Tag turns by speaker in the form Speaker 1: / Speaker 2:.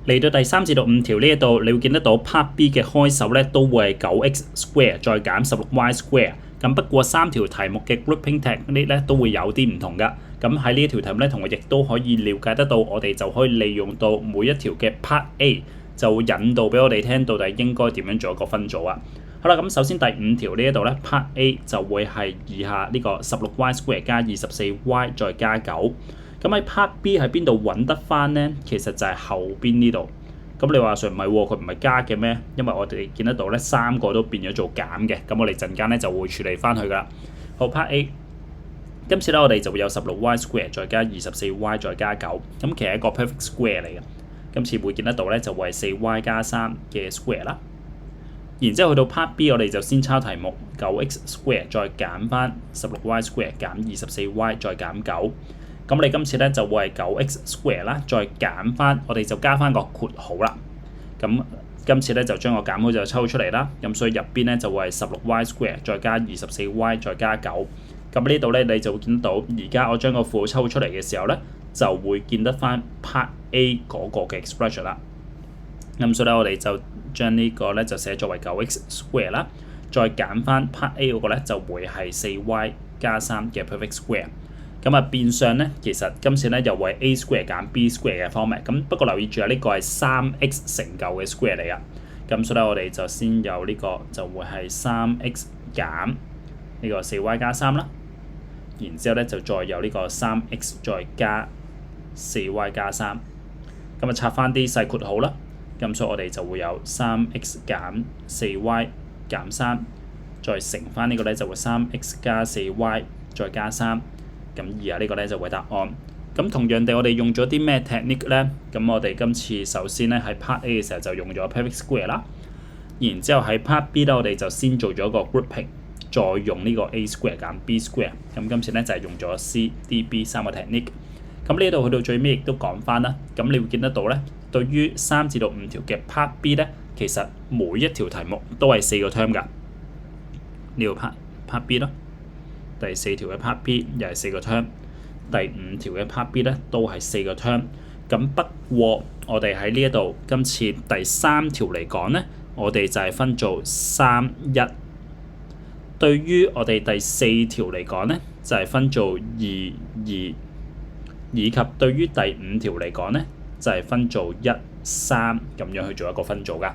Speaker 1: 嚟到第3至到5條呢一度，你會見得到 Part B 嘅開首咧都會係 9x square 再減 16y square。咁不過3條題目嘅 grouping technique 咧都會有啲唔同㗎。咁喺呢一條題目咧，同學亦都可以了解得到，我哋就可以利用到每一條嘅 Part A 就引導俾我哋聽到底應該點樣做一個分組啊。好啦，咁首先第5條呢一度咧 Part A 就會係以下呢個 16y square 加 24y 再加9。咁喺 Part B 喺邊度揾得翻呢？其實就係後邊呢度。咁你話上唔係喎，佢唔係加嘅咩？因為我哋見得到咧3個都變咗做減嘅。咁我哋陣間咧就會處理翻佢噶啦。好 Part A， 今次咧我哋就會有 16y square 再加 24y 再加9。咁其實係一個 perfect square 嚟嘅。今次會見得到咧就會係 4y 加3嘅 square 啦。然之後去到 Part B， 我哋就先抄題目 9x square 再減翻 16y square 減 24y 再減9。咁你今次咧就會係 9x square 啦，再減翻，我哋就加翻個括號啦。咁今次咧就將個減號就抽出嚟啦。咁所以入邊咧就會係 16y square 再加 24y 再加9。咁呢度咧你就會見到，而家我將個符號抽出嚟嘅時候咧，就會見得翻 Part A 嗰個嘅 expression 啦。咁所以咧我哋就將呢個咧就寫作為 9x square 啦，再減翻 Part A 嗰個咧就會係 4y 加3嘅 perfect square。咁啊變相咧，其實今次咧又會 a square 減 b square 嘅 format。咁不過留意住啊，呢個係 3x 乘舊嘅 square 嚟噶。咁所以咧我哋就先有呢個就會係 3x 減呢個 4y 加3啦。然之後咧就再有呢個 3x 再加 4y 加3。咁啊拆翻啲細括號啦。咁所以我哋就會有 3x 減 4y 減3，再乘翻呢個咧就會 3x 加 4y 再加3。咁而家呢個咧就會答案。咁同樣地，我哋用咗啲咩 technique 咧？咁我哋今次首先咧喺 Part A 嘅時候就用咗 perfect square 啦。然之後喺 Part B 咧，我哋就先做咗個 grouping， 再用呢個 a square 減 b square。咁今次咧就係用咗 C、D、B 3個 technique。咁呢度去到最尾亦都講翻啦。咁你會見得到咧，對於3至到5條嘅 Part B 咧，其實每一條題目都係4個 term 㗎。呢個 Part B 咯。第4條嘅 Part B 又係4個 term， 第5條嘅 Part B 咧都係4個 term。咁不過我哋喺呢一度今次第3條嚟講咧，我哋就係分做3、1。對於我哋第4條嚟講咧，就係分做2、2，以及對於第5條嚟講咧，就係分做1、3咁樣去做一個分組㗎。